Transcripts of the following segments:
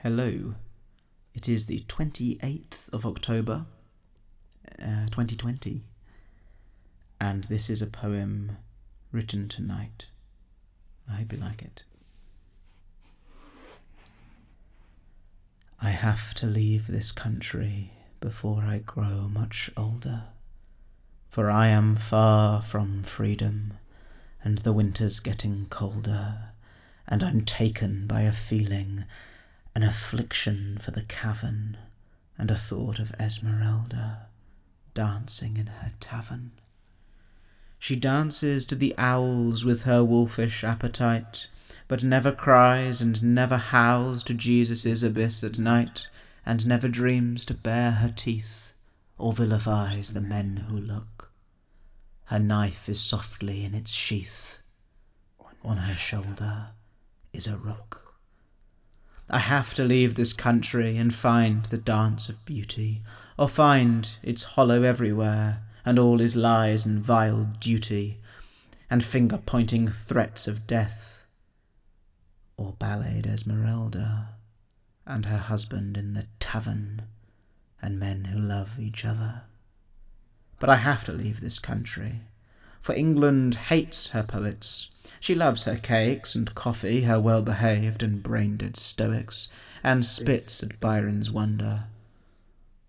Hello, it is the 28th of October, 2020, and this is a poem written tonight. I hope you like it. I have to leave this country before I grow much older, for I am far from freedom, and the winter's getting colder, and I'm taken by a feeling, an affliction for the cavern, and a thought of Esmerelda dancing in her tavern. She dances to the owls with her wolfish appetite, but never cries and never howls to Jesus' abyss at night, and never dreams to bare her teeth, or vilifies the men who look. Her knife is softly in its sheath. On her shoulder is a rook. I have to leave this country and find the dance of beauty, or find it's hollow everywhere, and all is lies and vile duty, and finger-pointing threats of death, or balladed Esmerelda, and her husband in the tavern, and men who love each other. But I have to leave this country, for England hates her poets. She loves her cakes and coffee, her well-behaved and brain-dead stoics, and spits at Byron's wonder.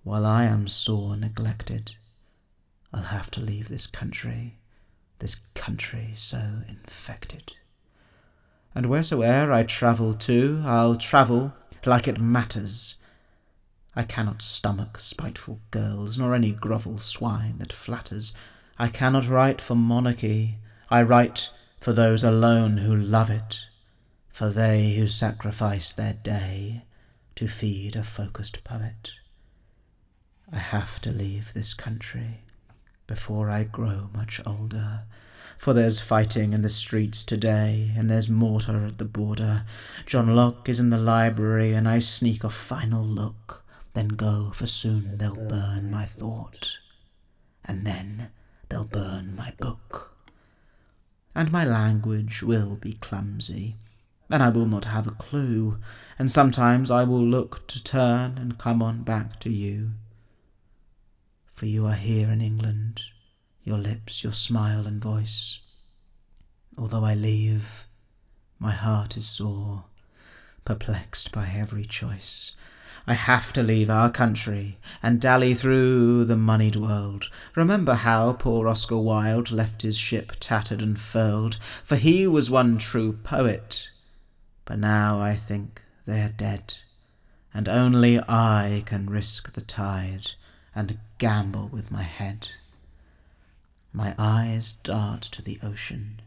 While I am sore neglected, I'll have to leave this country so infected. And wheresoe'er I travel to, I'll travel like it matters. I cannot stomach spiteful girls, nor any grovel swine that flatters. I cannot write for monarchy, I write for those alone who love it, for they who sacrifice their day to feed a focused poet. I have to leave this country before I grow much older, for there's fighting in the streets today, and there's mortar at the border. John Locke is in the library, and I sneak a final look, then go, for soon they'll burn my thought, and then they'll burn my book. And my language will be clumsy, and I will not have a clue, and sometimes I will look to turn and come on back to you. For you are here in England, your lips, your smile and voice. Although I leave, my heart is sore, perplexed by every choice. I have to leave our country and dally through the moneyed world. Remember how poor Oscar Wilde left his ship tattered and furled, for he was one true poet. But now I think they are dead, and only I can risk the tide and gamble with my head. My eyes dart to the ocean,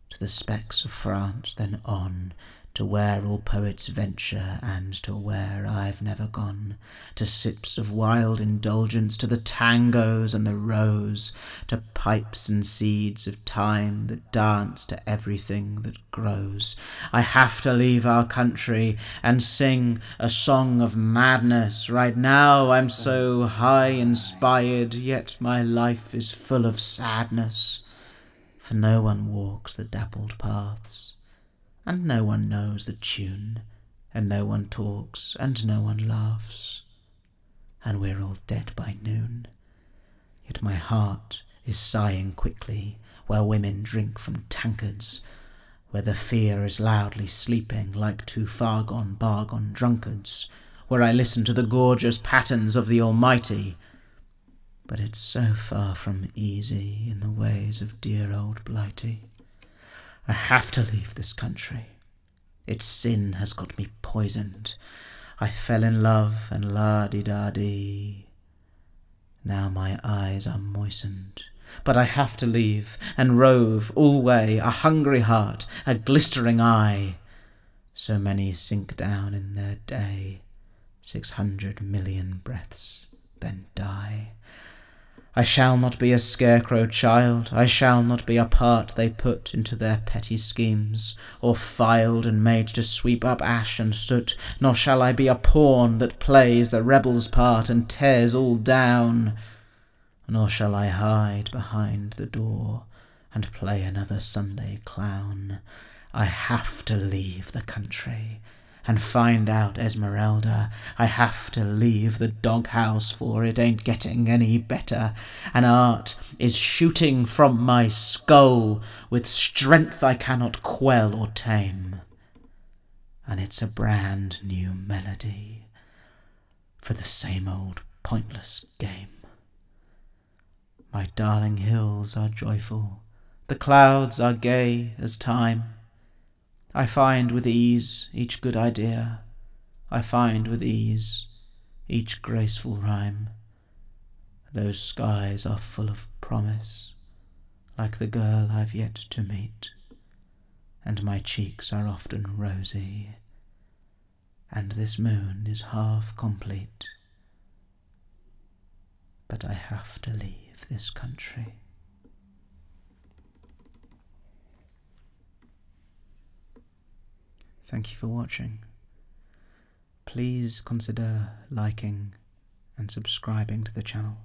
to the specks of France, then on to where all poets venture, and to where I've never gone, to sips of wild indulgence, to the tangos and the rows, to pipes and seeds of time that dance to everything that grows. I have to leave our country and sing a song of madness. Right now I'm so high inspired, yet my life is full of sadness, for no one walks the dappled paths, and no one knows the tune, and no one talks, and no one laughs, and we're all dead by noon. Yet my heart is sighing quickly, where women drink from tankards, where the fear is loudly sleeping like two far-gone bar-gone drunkards, where I listen to the gorgeous patterns of the Almighty. But it's so far from easy in the ways of dear old Blighty. I have to leave this country. Its sin has got me poisoned. I fell in love and la-di-da-dee. Now my eyes are moistened. But I have to leave and rove alway, a hungry heart, a glistering eye. So many sink down in their day, 600 million breaths, then die. I shall not be a scarecrow child, I shall not be a part they put into their petty schemes, or filed and made to sweep up ash and soot, nor shall I be a pawn that plays the rebel's part and tears all down, nor shall I hide behind the door and play another Sunday clown. I have to leave the country and find out Esmerelda. I have to leave the doghouse, for it ain't getting any better, and art is shooting from my skull with strength I cannot quell or tame. And it's a brand new melody for the same old pointless game. My darling hills are joyful, the clouds are gay as time. I find with ease each good idea, I find with ease each graceful rhyme. Those skies are full of promise, like the girl I've yet to meet, and my cheeks are often rosy, and this moon is half complete. But I have to leave this country. Thank you for watching. Please consider liking and subscribing to the channel.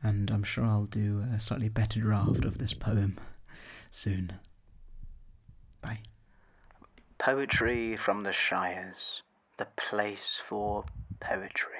And I'm sure I'll do a slightly better draft of this poem soon. Bye. Poetry from the Shires, the place for poetry.